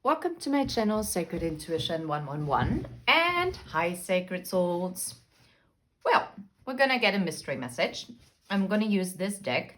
Welcome to my channel, Sacred Intuition 111, and hi, Sacred Souls. Well, we're gonna get a mystery message. I'm gonna use this deck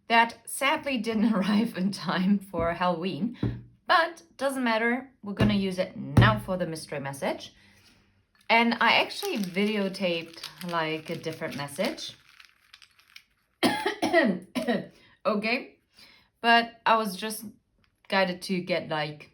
that sadly didn't arrive in time for Halloween, but doesn't matter. We're gonna use it now for the mystery message. And I actually videotaped like a different message. Okay, but I was just guided to get like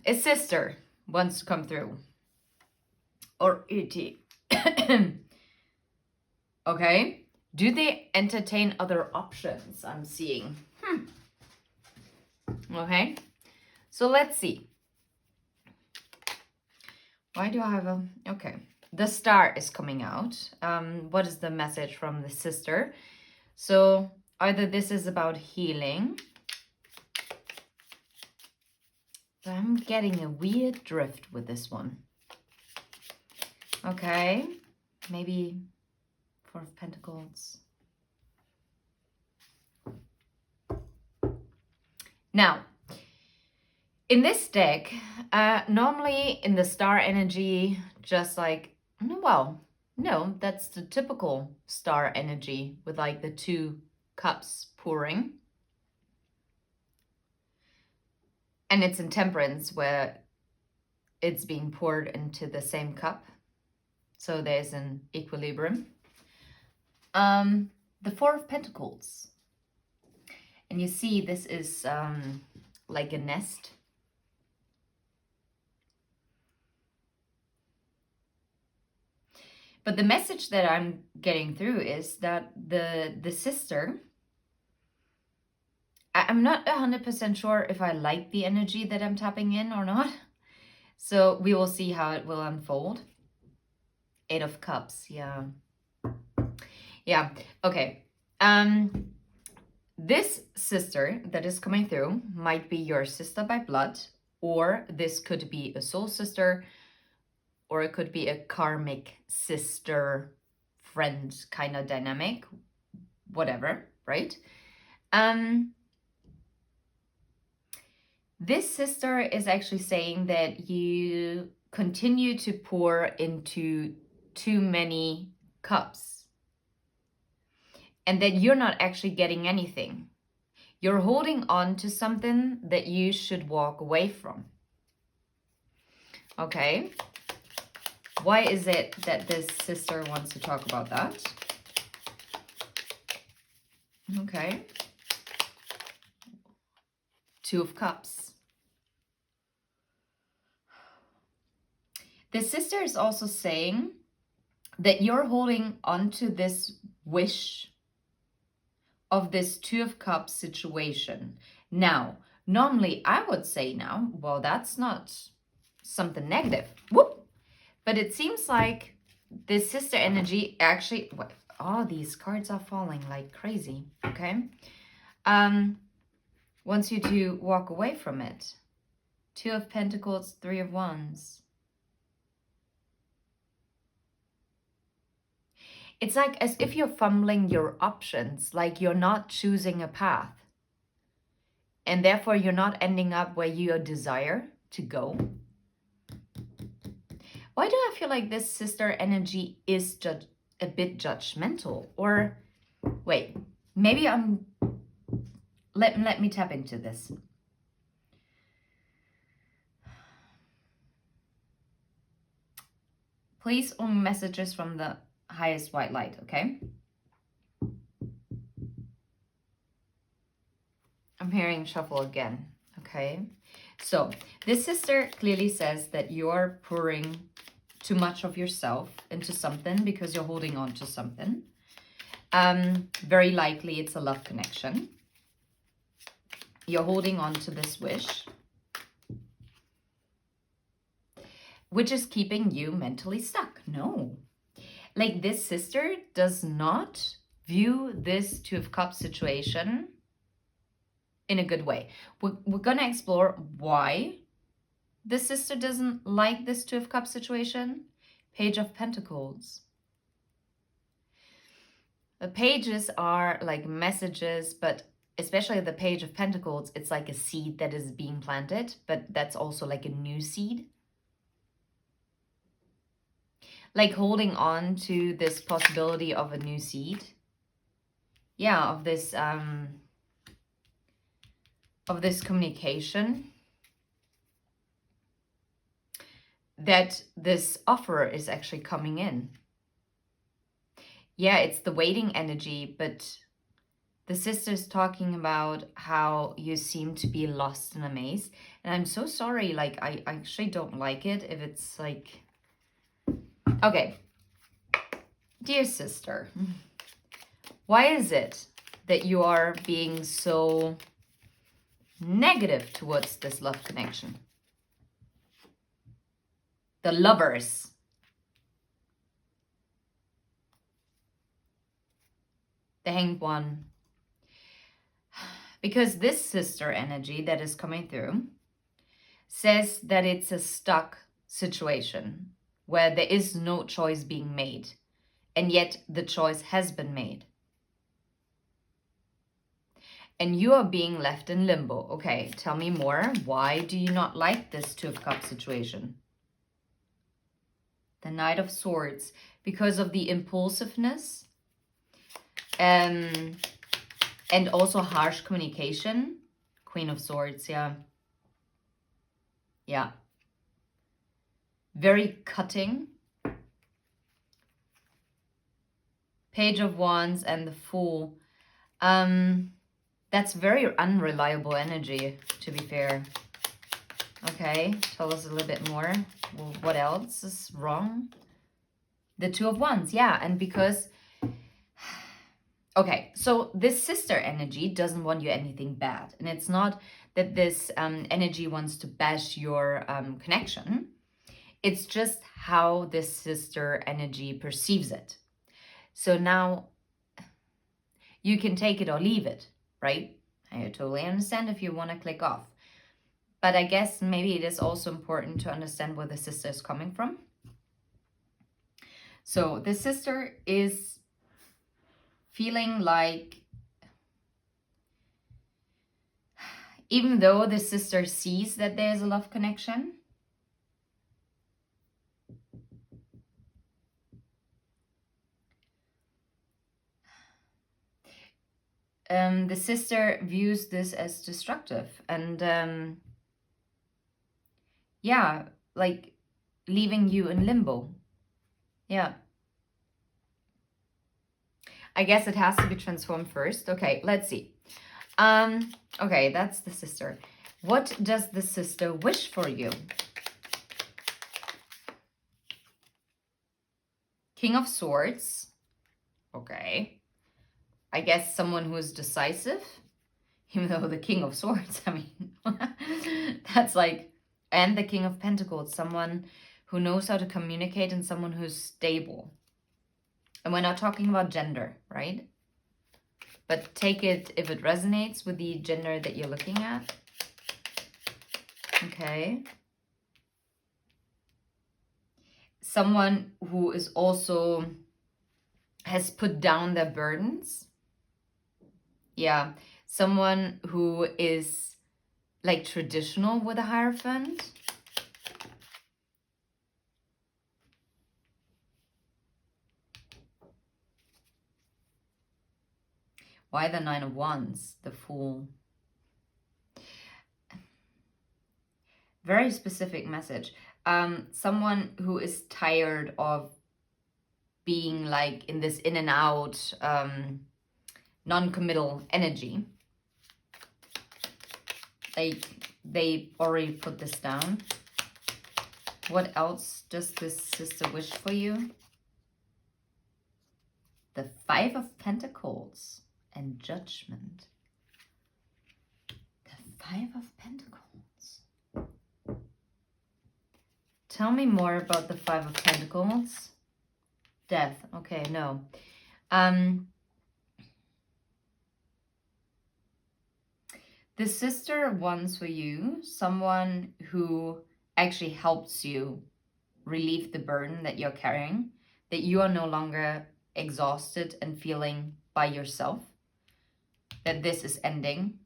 a sister wants to come through, or ET. Okay, do they entertain other options? I'm seeing. Okay, so let's see. Why do I have a... Okay, the star is coming out. What is the message from the sister? So either this is about healing. I'm getting a weird drift with this one. Okay, maybe Four of Pentacles. Now, in this deck, normally in the star energy, just like, well, no, that's the typical star energy with like the two cups pouring. And it's in Temperance where it's being poured into the same cup. So there's an equilibrium. The Four of Pentacles. And you see this is like a nest. But the message that I'm getting through is that the sister, I'm not 100% sure if I like the energy that I'm tapping in or not. So we will see how it will unfold. Eight of Cups, yeah. Yeah, okay. This sister that is coming through might be your sister by blood, or this could be a soul sister, or it could be a karmic sister friend kind of dynamic, whatever, right? This sister is actually saying that you continue to pour into too many cups and that you're not actually getting anything. You're holding on to something that you should walk away from. Okay. Why is it that this sister wants to talk about that? Okay. Two of Cups. The sister is also saying that you're holding on to this wish of this Two of Cups situation. Now, normally I would say now, well, that's not something negative. Whoop! But it seems like this sister energy actually, all these cards are falling like crazy, okay? Wants you to walk away from it. Two of Pentacles, Three of Wands. It's like as if you're fumbling your options, like you're not choosing a path. And therefore you're not ending up where you desire to go. Why do I feel like this sister energy is a bit judgmental? Or, wait, maybe I'm... Let me tap into this. Please only messages from the highest white light, okay? I'm hearing shuffle again, okay? So this sister clearly says that you're pouring too much of yourself into something because you're holding on to something. Very likely it's a love connection. You're holding on to this wish, which is keeping you mentally stuck. No. Like this sister does not view this Two of Cups situation in a good way. We're going to explore why this sister doesn't like this Two of Cups situation. Page of Pentacles. The pages are like messages, but especially the Page of Pentacles, it's like a seed that is being planted, but that's also like a new seed. Like holding on to this possibility of a new seed. Yeah, of this communication. That this offer is actually coming in. Yeah, it's the waiting energy, but the sister's talking about how you seem to be lost in a maze. And I'm so sorry, like, I actually don't like it if it's like... Okay. Dear sister, why is it that you are being so negative towards this love connection? The Lovers. The Hanged One. Because this sister energy that is coming through says that it's a stuck situation where there is no choice being made, and yet the choice has been made. And you are being left in limbo. Okay, tell me more. Why do you not like this Two of Cups situation? The Knight of Swords. Because of the impulsiveness and also harsh communication. Queen of Swords, yeah. Yeah. Very cutting. Page of Wands and the Fool. That's very unreliable energy, to be fair. Okay, tell us a little bit more. Well, what else is wrong? The Two of Wands, yeah. And because... Okay, so this sister energy doesn't want you anything bad. And it's not that this energy wants to bash your connection. It's just how this sister energy perceives it. So now you can take it or leave it, right? I totally understand if you want to click off. But I guess maybe it is also important to understand where the sister is coming from. So the sister is feeling like, even though the sister sees that there's a love connection, the sister views this as destructive and yeah, like leaving you in limbo. Yeah. I guess it has to be transformed first. Okay, let's see. Okay, that's the sister. What does the sister wish for you? King of Swords. Okay. I guess someone who is decisive. Even though the King of Swords, I mean, that's like... And the King of Pentacles, someone who knows how to communicate and someone who's stable. And we're not talking about gender, right? But take it if it resonates with the gender that you're looking at. Okay. Someone who is also... has put down their burdens. Yeah. Someone who is like traditional with a Hierophant. Why the Nine of Wands? The Fool. Very specific message. Someone who is tired of being like in this in and out, non-committal energy. Like they already put this down. What else does this sister wish for you? The Five of Pentacles and Judgment. The Five of Pentacles. Tell me more about the Five of Pentacles. Death. Okay, no. The sister wants for you someone who actually helps you relieve the burden that you're carrying, that you are no longer exhausted and feeling by yourself. that this is ending.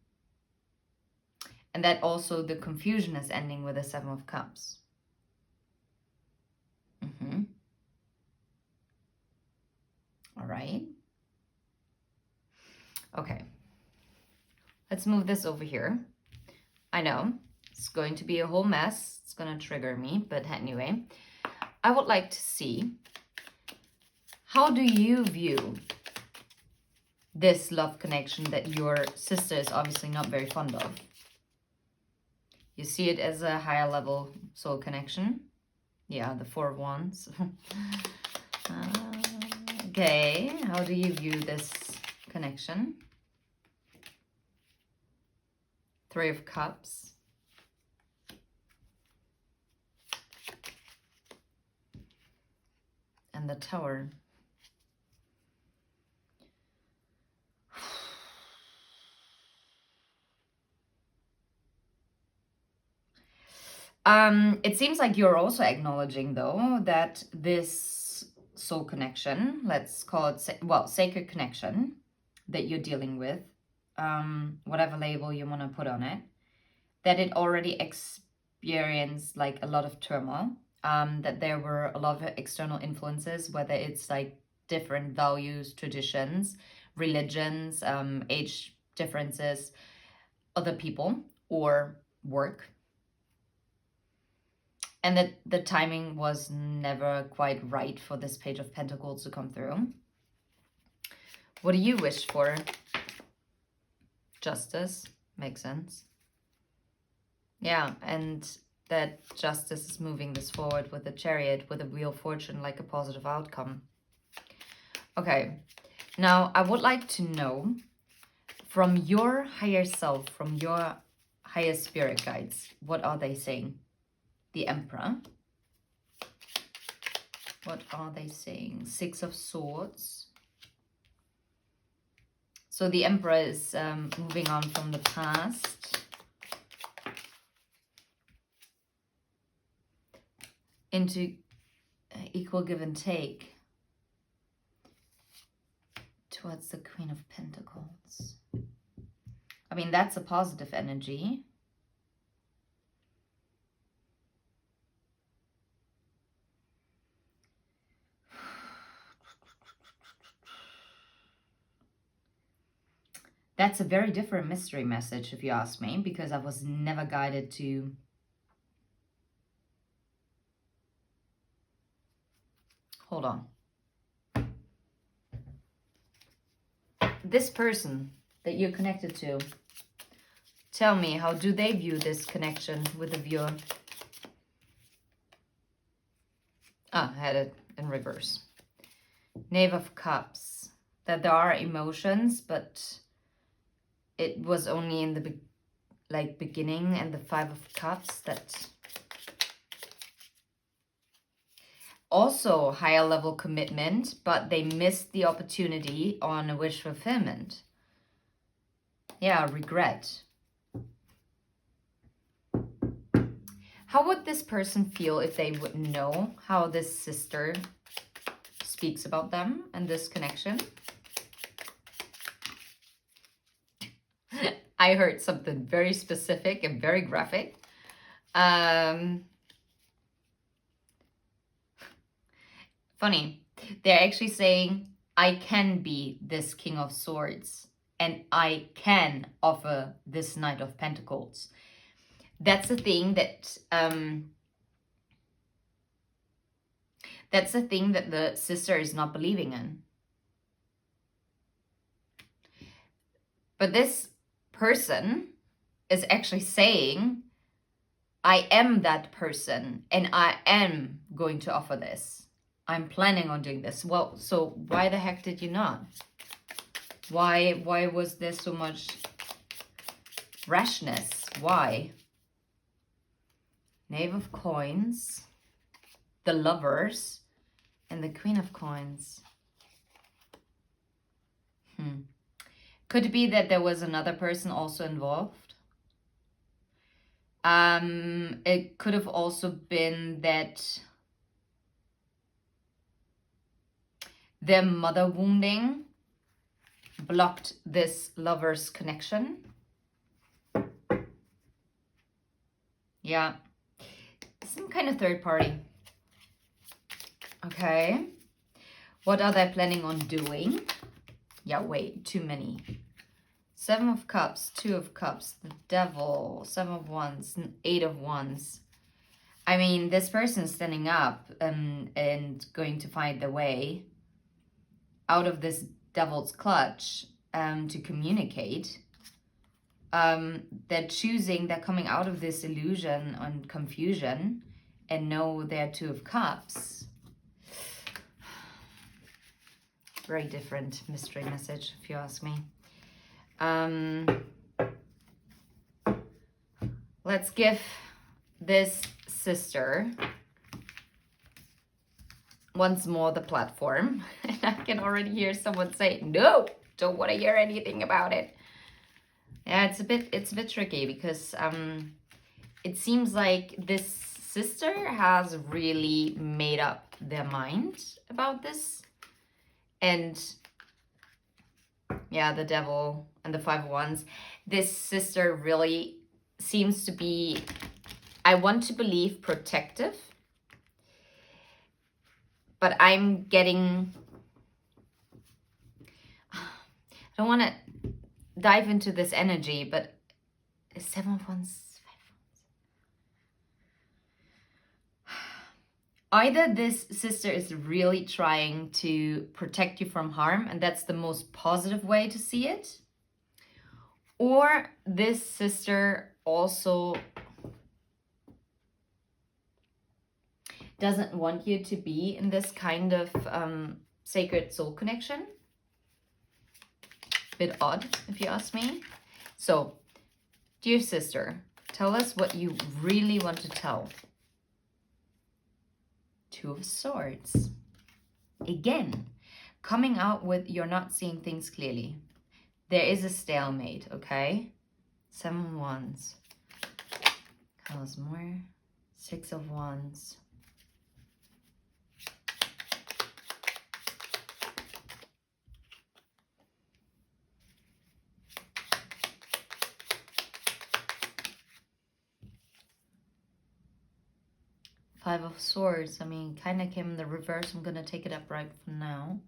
And that also the confusion is ending with the Seven of Cups. All right. Okay. Let's move this over here. I know it's going to be a whole mess. It's going to trigger me. But anyway, I would like to see, how do you view this love connection that your sister is obviously not very fond of? You see it as a higher level soul connection. Yeah, the Four of Wands. Okay, how do you view this connection? Three of Cups. And the Tower. It seems like you're also acknowledging, though, that this soul connection, let's call it, sacred connection that you're dealing with, whatever label you want to put on it, that it already experienced like a lot of turmoil, that there were a lot of external influences, whether it's like different values, traditions, religions, age differences, other people, or work. And that the timing was never quite right for this Page of Pentacles to come through. What do you wish for? Justice. Makes sense. Yeah, and that justice is moving this forward with the Chariot, with a Wheel of Fortune, like a positive outcome. Okay, now I would like to know from your higher self, from your higher spirit guides, what are they saying? The Emperor. What are they saying? Six of Swords. So the Emperor is moving on from the past into equal give and take towards the Queen of Pentacles. I mean, that's a positive energy. That's a very different mystery message, if you ask me, because I was never guided to... Hold on. This person that you're connected to, tell me, how do they view this connection with the viewer? Ah, I had it in reverse. Knave of Cups. That there are emotions, but it was only in the beginning, and the Five of Cups, that also higher level commitment, but they missed the opportunity on a wish fulfillment. Yeah, regret. How would this person feel if they would know how this sister speaks about them and this connection? I heard something very specific and very graphic. Funny. They're actually saying, I can be this King of Swords and I can offer this Knight of Pentacles. That's the thing that the sister is not believing in. But this person is actually saying, I am that person and I am going to offer this. I'm planning on doing this. Well, so why the heck did you not? Why was there so much rashness? Why? Knave of Coins, the Lovers, and the Queen of Coins. Could it be that there was another person also involved? It could have also been that their mother wounding blocked this lover's connection. Yeah. Some kind of third party. Okay. What are they planning on doing? Yeah, wait, too many. 7 of Cups, 2 of Cups, the Devil, 7 of Wands, 8 of Wands. I mean, this person's standing up and going to find the way out of this Devil's clutch to communicate. They're coming out of this illusion and confusion and know they're 2 of Cups. Very different mystery message, if you ask me. Let's give this sister once more the platform. And I can already hear someone say, no, don't want to hear anything about it. Yeah, it's a bit tricky because it seems like this sister has really made up their mind about this. And yeah, the Devil and the 5 of Wands. This sister really seems to be, I want to believe, protective. But I'm getting, I don't want to dive into this energy, but 7 of Wands, 5 of Wands. Either this sister is really trying to protect you from harm, and that's the most positive way to see it. Or this sister also doesn't want you to be in this kind of sacred soul connection. Bit odd, if you ask me. So, dear sister, tell us what you really want to tell. 2 of Swords. Again, coming out with you're not seeing things clearly. There is a stalemate, okay? 7 of Wands. How's more? 6 of Wands. Five of Swords. I mean, kind of came in the reverse. I'm going to take it upright for now.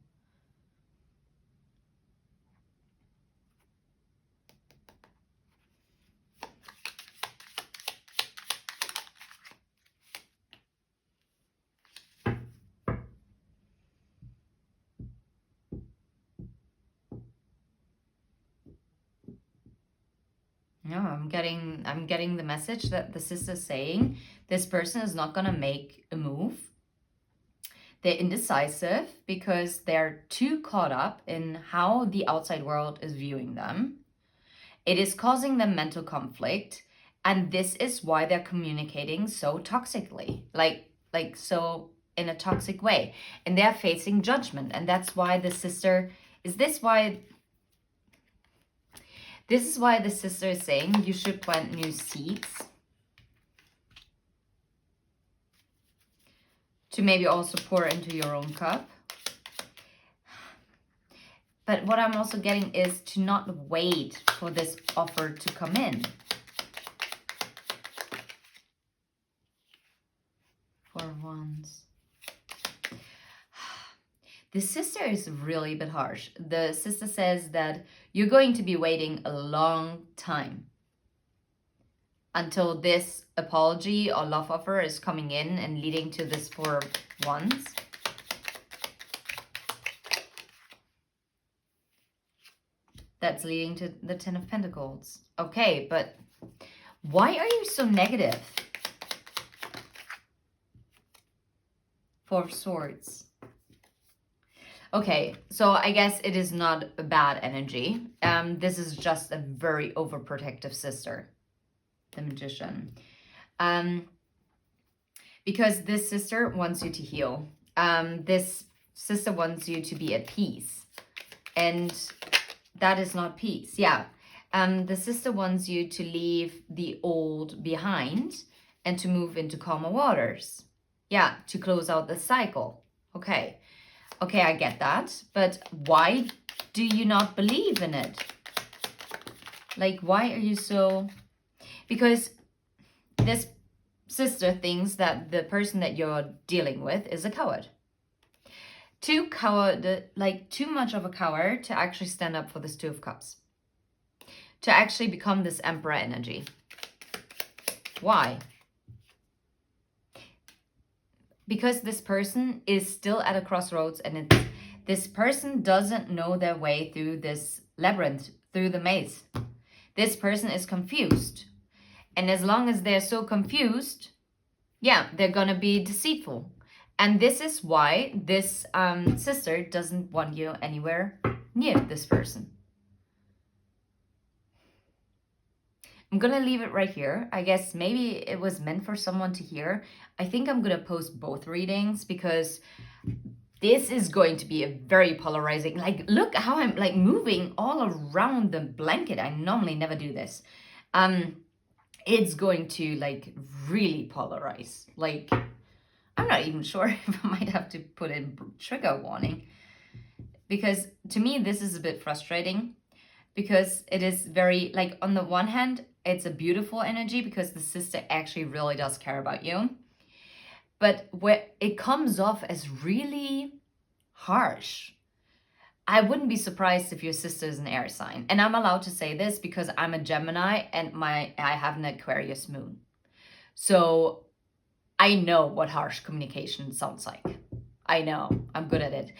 No, I'm getting the message that the sister's saying this person is not gonna make a move. They're indecisive because they're too caught up in how the outside world is viewing them. It is causing them mental conflict, and this is why they're communicating so toxically, like so in a toxic way, and they're facing judgment. And that's why the sister this is why the sister is saying you should plant new seeds to maybe also pour into your own cup. But what I'm also getting is to not wait for this offer to come in. 4 of Wands. The sister is really a bit harsh. The sister says that you're going to be waiting a long time until this apology or love offer is coming in and leading to this 4 of Wands. That's leading to the 10 of Pentacles. Okay, but why are you so negative? 4 of Swords. Okay, so I guess it is not a bad energy. This is just a very overprotective sister, the Magician. Because this sister wants you to heal. This sister wants you to be at peace. And that is not peace. Yeah. The sister wants you to leave the old behind and to move into calmer waters. Yeah, to close out the cycle. Okay. Okay, I get that. But why do you not believe in it? Like, why are you so... Because this sister thinks that the person that you're dealing with is a coward. Too much of a coward to actually stand up for this Two of Cups. To actually become this Emperor energy. Why? Because this person is still at a crossroads, and this person doesn't know their way through this labyrinth, through the maze. This person is confused. And as long as they're so confused, yeah, they're gonna be deceitful. And this is why this sister doesn't want you anywhere near this person. I'm gonna leave it right here. I guess maybe it was meant for someone to hear. I think I'm gonna post both readings because this is going to be a very polarizing, like, look how I'm like moving all around the blanket. I normally never do this. It's going to like really polarize. Like, I'm not even sure if I might have to put in trigger warning, because to me, this is a bit frustrating because it is very, like, on the one hand, it's a beautiful energy because the sister actually really does care about you. But where it comes off as really harsh. I wouldn't be surprised if your sister is an air sign. And I'm allowed to say this because I'm a Gemini and I have an Aquarius moon. So I know what harsh communication sounds like. I know, I'm good at it.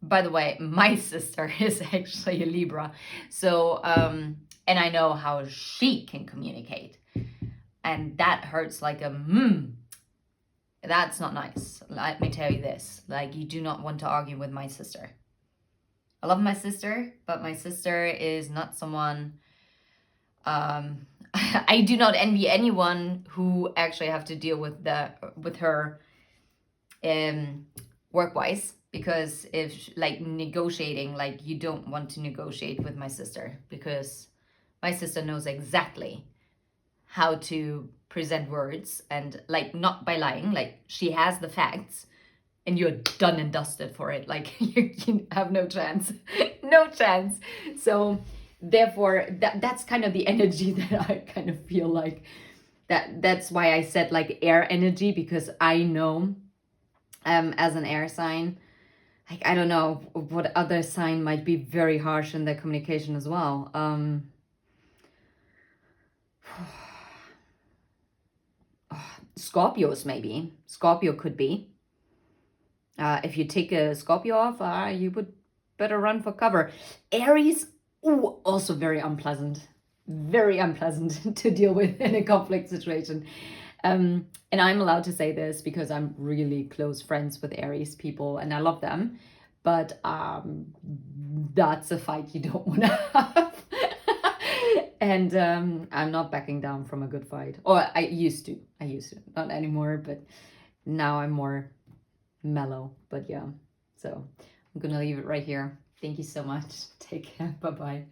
By the way, my sister is actually a Libra. So, and I know how she can communicate. And that hurts like a That's not nice. Let me tell you this. Like, you do not want to argue with my sister. I love my sister, but my sister is not someone... I do not envy anyone who actually have to deal with her work-wise, because if like negotiating, like, you don't want to negotiate with my sister because my sister knows exactly how to present words, and like, not by lying, like, she has the facts and you're done and dusted for it. Like, you have no chance. No chance. So therefore that's kind of the energy that I kind of feel like that's why I said like air energy, because I know as an air sign, like, I don't know what other sign might be very harsh in their communication as well. Scorpios, maybe. Scorpio could be. If you take a Scorpio off, you would better run for cover. Aries, ooh, also very unpleasant. Very unpleasant to deal with in a conflict situation. And I'm allowed to say this because I'm really close friends with Aries people and I love them. But that's a fight you don't want to have. And I'm not backing down from a good fight. Or I used to. Not anymore, but now I'm more mellow. But yeah, so I'm gonna leave it right here. Thank you so much. Take care. Bye-bye.